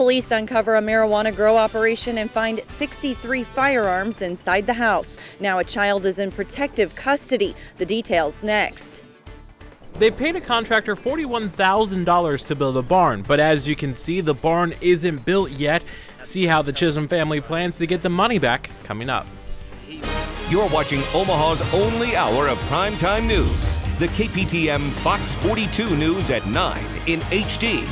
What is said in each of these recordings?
Police uncover a marijuana grow operation and find 63 firearms inside the house. Now a child is in protective custody. The details next. They paid a contractor $41,000 to build a barn, but as you can see, the barn isn't built yet. See how the Chisholm family plans to get the money back coming up. You're watching Omaha's only hour of primetime news. The Kptm Fox 42 News at 9 in HD.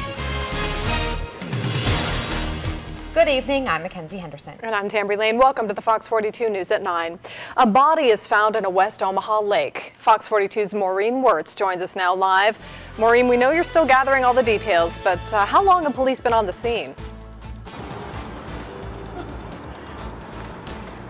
Good evening, I'm Mackenzie Henderson. And I'm Tambry Lane. Welcome to the Fox 42 News at 9. A body is found in a West Omaha lake. Fox 42's Maureen Wirtz joins us now live. Maureen, we know you're still gathering all the details, but how long have police been on the scene?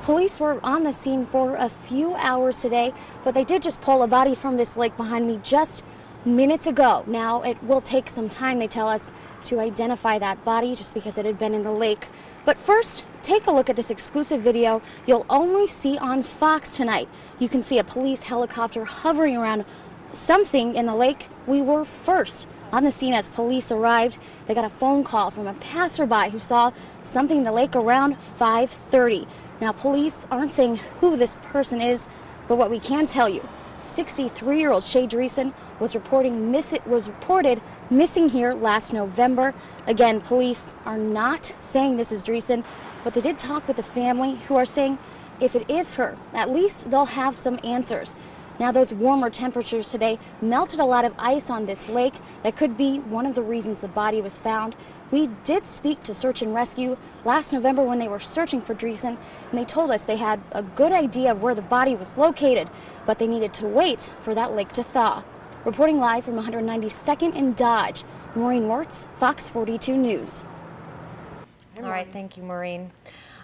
Police were on the scene for a few hours today, but they did just pull a body from this lake behind me just minutes ago. Now, it will take some time, they tell us, to identify that body just because it had been in the lake. But first, take a look at this exclusive video you'll only see on Fox tonight. You can see a police helicopter hovering around something in the lake. We were first on the scene as police arrived. They got a phone call from a passerby who saw something in the lake around 5:30. Now, police aren't saying who this person is, but what we can tell you, 63-year-old Shay Dreesen was reported missing here last November. Again, police are not saying this is Dreesen, but they did talk with the family who are saying if it is her, at least they'll have some answers. Now, those warmer temperatures today melted a lot of ice on this lake. That could be one of the reasons the body was found. We did speak to Search and Rescue last November when they were searching for Dreesen, and they told us they had a good idea of where the body was located, but they needed to wait for that lake to thaw. Reporting live from 192nd and Dodge, Maureen Wirtz, Fox 42 News. All right, thank you, Maureen.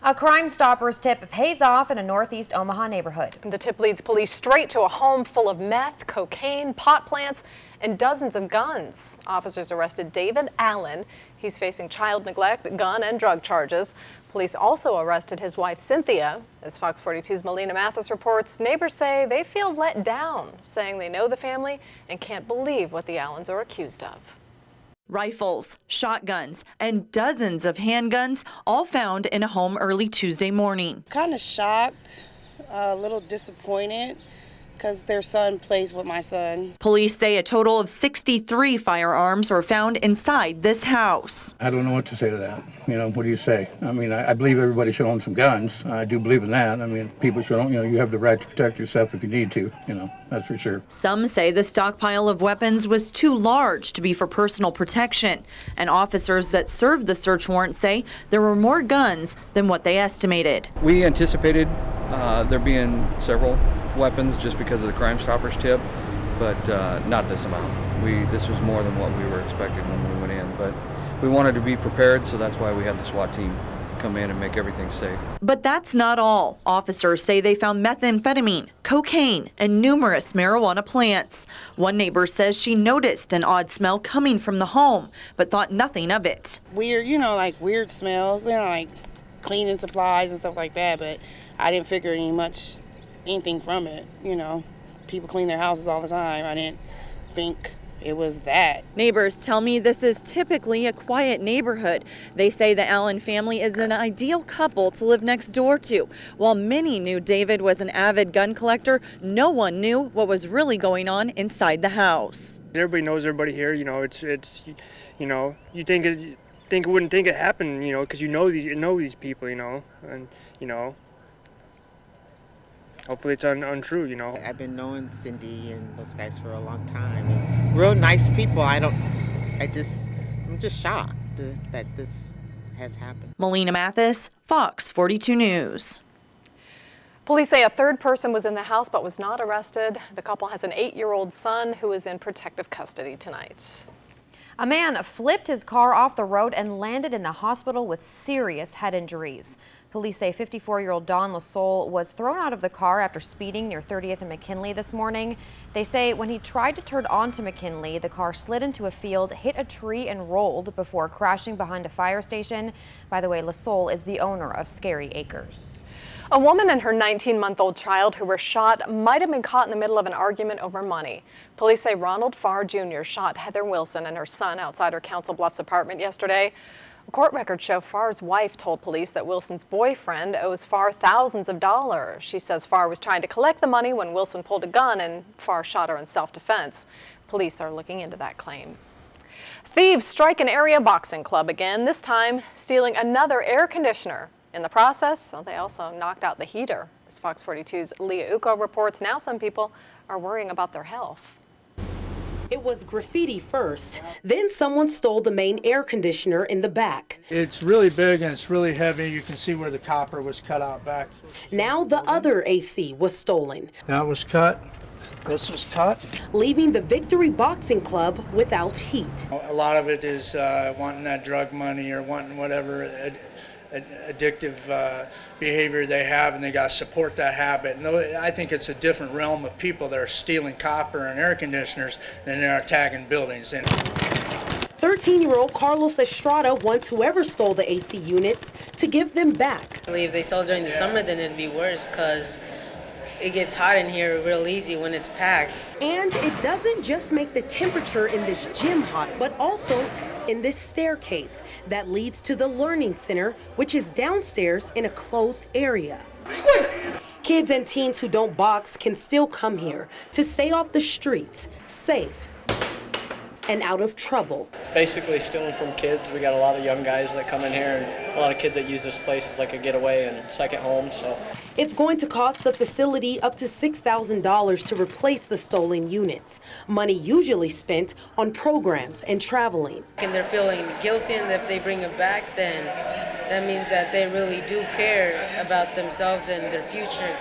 A Crime Stoppers tip pays off in a northeast Omaha neighborhood. The tip leads police straight to a home full of meth, cocaine, pot plants, and dozens of guns. Officers arrested David Allen. He's facing child neglect, gun, and drug charges. Police also arrested his wife, Cynthia. As Fox 42's Melina Mathis reports, neighbors say they feel let down, saying they know the family and can't believe what the Allens are accused of. Rifles, shotguns, and dozens of handguns all found in a home early Tuesday morning. Kind of shocked, a little disappointed, because their son plays with my son. Police say a total of 63 firearms were found inside this house. I don't know what to say to that. You know, what do you say? I mean, I believe everybody should own some guns. I do believe in that. I mean, people should own, you have the right to protect yourself if you need to, that's for sure. Some say the stockpile of weapons was too large to be for personal protection. And officers that served the search warrant say there were more guns than what they estimated. We anticipated there being several weapons just because of the Crime Stoppers tip, but not this amount. This was more than what we were expecting when we went in, but we wanted to be prepared, so that's why we had the SWAT team come in and make everything safe. But that's not all. Officers say they found methamphetamine, cocaine, and numerous marijuana plants. One neighbor says she noticed an odd smell coming from the home, but thought nothing of it. Weird, like weird smells, like cleaning supplies and stuff like that, but I didn't figure anything from it. People clean their houses all the time. I didn't think it was that. Neighbors tell me this is typically a quiet neighborhood. They say the Allen family is an ideal couple to live next door to. While many knew David was an avid gun collector, no one knew what was really going on inside the house. Everybody knows everybody here. It's you think it wouldn't think it happened, because you know these people, and hopefully it's untrue, I've been knowing Cindy and those guys for a long time, and real nice people. I'm just shocked that this has happened. Melina Mathis, Fox 42 News. Police say a third person was in the house but was not arrested. The couple has an 8-year-old son who is in protective custody tonight. A man flipped his car off the road and landed in the hospital with serious head injuries. Police say 54-year-old Don LaSoul was thrown out of the car after speeding near 30th and McKinley this morning. They say when he tried to turn onto McKinley, the car slid into a field, hit a tree, and rolled before crashing behind a fire station. By the way, LaSoul is the owner of Scary Acres. A woman and her 19-month-old child who were shot might have been caught in the middle of an argument over money. Police say Ronald Farr Jr. shot Heather Wilson and her son outside her Council Bluffs apartment yesterday. Court records show Farr's wife told police that Wilson's boyfriend owes Farr thousands of dollars. She says Farr was trying to collect the money when Wilson pulled a gun and Farr shot her in self-defense. Police are looking into that claim. Thieves strike an area boxing club again, this time stealing another air conditioner. In the process, they also knocked out the heater. As Fox 42's Leah Uko reports, now some people are worrying about their health. It was graffiti first, then someone stole the main air conditioner in the back. It's really big and it's really heavy. You can see where the copper was cut out back. Now the other AC was stolen. That was cut. This was cut. Leaving the Victory Boxing Club without heat. A lot of it is wanting that drug money or wanting whatever addictive behavior they have, and they got to support that habit. And I think it's a different realm of people that are stealing copper and air conditioners than they are attacking buildings. 13-year-old Carlos Estrada wants whoever stole the AC units to give them back. If they sell during the summer, then it'd be worse because it gets hot in here real easy when it's packed. And it doesn't just make the temperature in this gym hot, but also in this staircase that leads to the Learning Center, which is downstairs in a closed area. Kids and teens who don't box can still come here to stay off the streets, safe and out of trouble. It's basically stealing from kids. We got a lot of young guys that come in here and a lot of kids that use this place as like a getaway and second home. So it's going to cost the facility up to $6,000 to replace the stolen units, money usually spent on programs and traveling. And they're feeling guilty, and if they bring it back, then that means that they really do care about themselves and their future.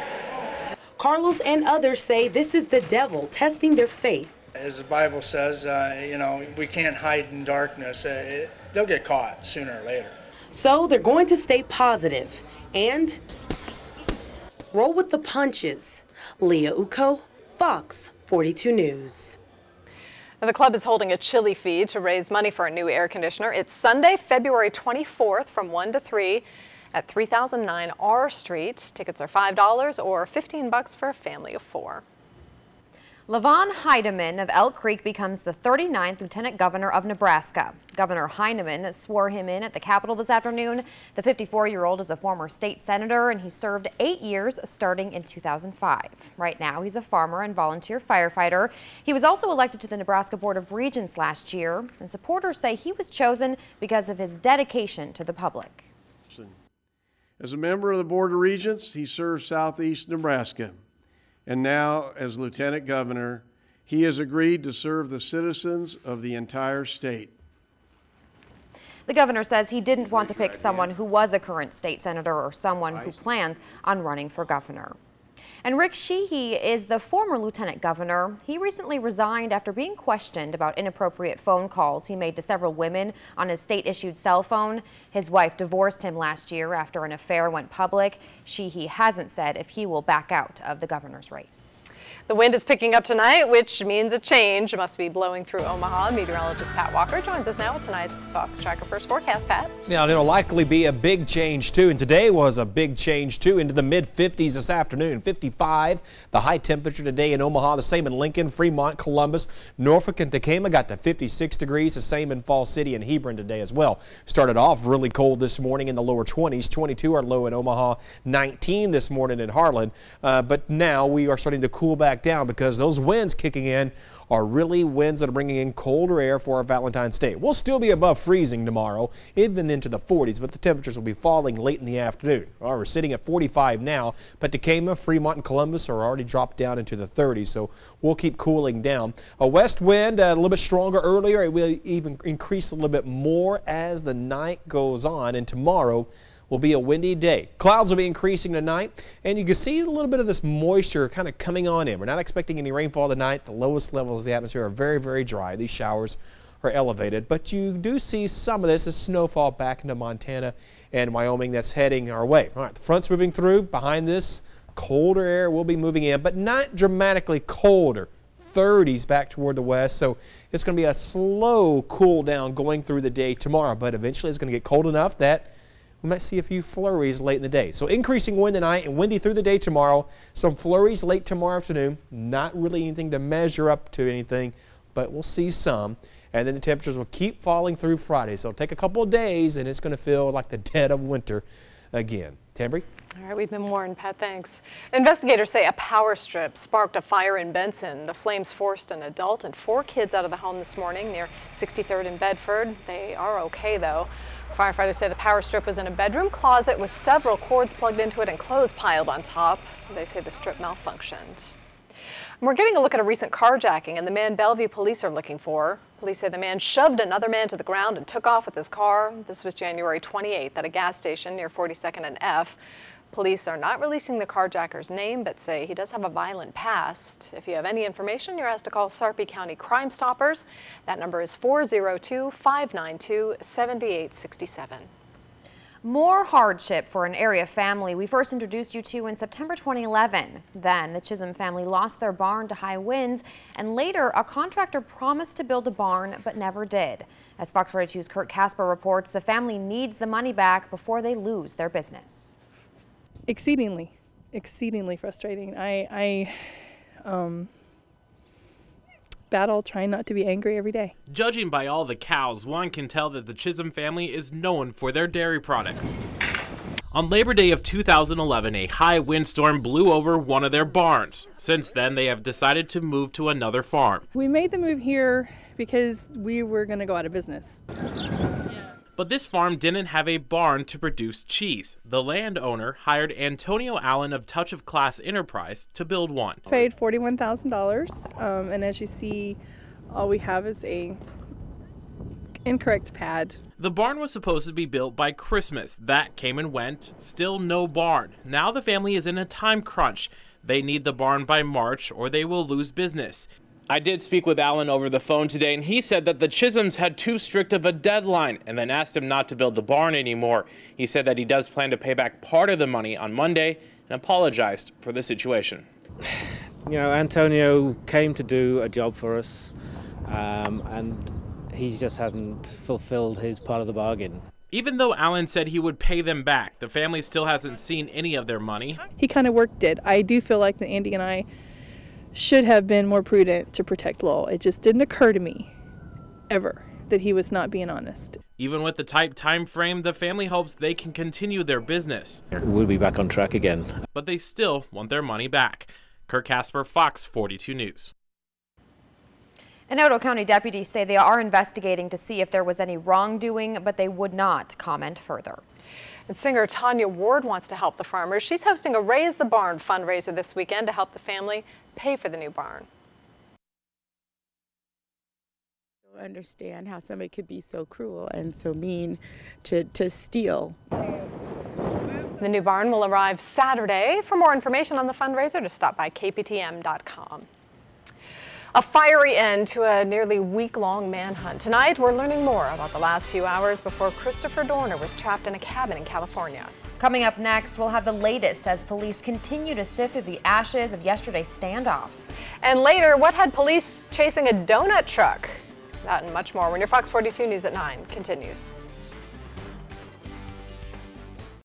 Carlos and others say this is the devil testing their faith. As the Bible says, you know, we can't hide in darkness. They'll get caught sooner or later. So they're going to stay positive and roll with the punches. Leah Uko, Fox 42 News. The club is holding a chili feed to raise money for a new air conditioner. It's Sunday, February 24th from 1 to 3 at 3009 R Street. Tickets are $5 or $15 for a family of 4. Levon Heidemann of Elk Creek becomes the 39th Lieutenant Governor of Nebraska. Governor Heinemann swore him in at the Capitol this afternoon. The 54-year-old is a former state senator, and he served 8 years starting in 2005. Right now, he's a farmer and volunteer firefighter. He was also elected to the Nebraska Board of Regents last year, and supporters say he was chosen because of his dedication to the public. As a member of the Board of Regents, he serves Southeast Nebraska. And now, as Lieutenant Governor, he has agreed to serve the citizens of the entire state. The governor says he didn't want to pick someone who was a current state senator or someone who plans on running for governor. And Rick Sheehy is the former lieutenant governor. He recently resigned after being questioned about inappropriate phone calls he made to several women on his state-issued cell phone. His wife divorced him last year after an affair went public. Sheehy hasn't said if he will back out of the governor's race. The wind is picking up tonight, which means a change must be blowing through Omaha. Meteorologist Pat Walker joins us now with tonight's Fox Tracker First Forecast. Pat? Now, it'll likely be a big change, too, and today was a big change, too, into the mid-50s this afternoon. 55, the high temperature today in Omaha, the same in Lincoln, Fremont, Columbus, Norfolk, and Tacoma got to 56 degrees, the same in Falls City and Hebron today as well. Started off really cold this morning in the lower 20s, 22 are low in Omaha, 19 this morning in Harlan, but now we are starting to cool back down because those winds kicking in are really winds that are bringing in colder air for our Valentine's Day. We'll still be above freezing tomorrow, even into the 40s, but the temperatures will be falling late in the afternoon. Well, we're sitting at 45 now, but Tacoma, Fremont, and Columbus are already dropped down into the 30s, so we'll keep cooling down. A west wind a little bit stronger earlier. It will even increase a little bit more as the night goes on, and tomorrow will be a windy day. Clouds will be increasing tonight, and you can see a little bit of this moisture kind of coming on in. We're not expecting any rainfall tonight. The lowest levels of the atmosphere are very, very dry. These showers are elevated, but you do see some of this as snowfall back into Montana and Wyoming that's heading our way. All right, the front's moving through. Behind this, colder air will be moving in, but not dramatically colder. 30s back toward the west, so it's going to be a slow cool down going through the day tomorrow, but eventually it's going to get cold enough that we might see a few flurries late in the day. So increasing wind tonight and windy through the day tomorrow. Some flurries late tomorrow afternoon. Not really anything to measure up to anything. but we'll see some. And then the temperatures will keep falling through Friday. So it'll take a couple of days, and it's going to feel like the dead of winter again. Tambry? All right, we've been warned, Pat, thanks. Investigators say a power strip sparked a fire in Benson. The flames forced an adult and 4 kids out of the home this morning near 63rd and Bedford. They are okay, though. Firefighters say the power strip was in a bedroom closet with several cords plugged into it and clothes piled on top. They say the strip malfunctioned. We're getting a look at a recent carjacking and the man Bellevue police are looking for. Police say the man shoved another man to the ground and took off with his car. This was January 28th at a gas station near 42nd and F. Police are not releasing the carjacker's name, but say he does have a violent past. If you have any information, you're asked to call Sarpy County Crime Stoppers. That number is 402-592-7867. More hardship for an area family we first introduced you to in September 2011. Then the Chisholm family lost their barn to high winds, and later a contractor promised to build a barn but never did. As Fox 42's Kurt Casper reports, the family needs the money back before they lose their business. Exceedingly frustrating. I battle trying not to be angry every day. Judging by all the cows, one can tell that the Chisholm family is known for their dairy products. On Labor Day of 2011, a high windstorm blew over one of their barns. Since then, they have decided to move to another farm. We made the move here because we were going to go out of business. But this farm didn't have a barn to produce cheese. The landowner hired Antonio Allen of Touch of Class Enterprise to build one. Paid $41,000, and as you see, all we have is a incorrect pad. The barn was supposed to be built by Christmas. That came and went. Still no barn. Now the family is in a time crunch. They need the barn by March or they will lose business. I did speak with Allen over the phone today, and he said that the Chisholms had too strict of a deadline and then asked him not to build the barn anymore. He said that he does plan to pay back part of the money on Monday and apologized for the situation. You know, Antonio came to do a job for us, and he just hasn't fulfilled his part of the bargain. Even though Allen said he would pay them back, the family still hasn't seen any of their money. He kind of worked it. I do feel like that Andy and I should have been more prudent to protect Lowell. It just didn't occur to me ever that he was not being honest. Even with the tight time frame, the family hopes they can continue their business. We'll be back on track again. But they still want their money back. Kurt Casper, Fox 42 News. And Otoe County deputies say they are investigating to see if there was any wrongdoing, but they would not comment further. And singer Tanya Ward wants to help the farmers. She's hosting a Raise the Barn fundraiser this weekend to help the family pay for the new barn. I don't understand how somebody could be so cruel and so mean to steal. The new barn will arrive Saturday. For more information on the fundraiser, just stop by kptm.com. A fiery end to a nearly week-long manhunt. Tonight, we're learning more about the last few hours before Christopher Dorner was trapped in a cabin in California. Coming up next, we'll have the latest as police continue to sift through the ashes of yesterday's standoff. And later, what had police chasing a donut truck? That and much more when your Fox 42 News at 9 continues.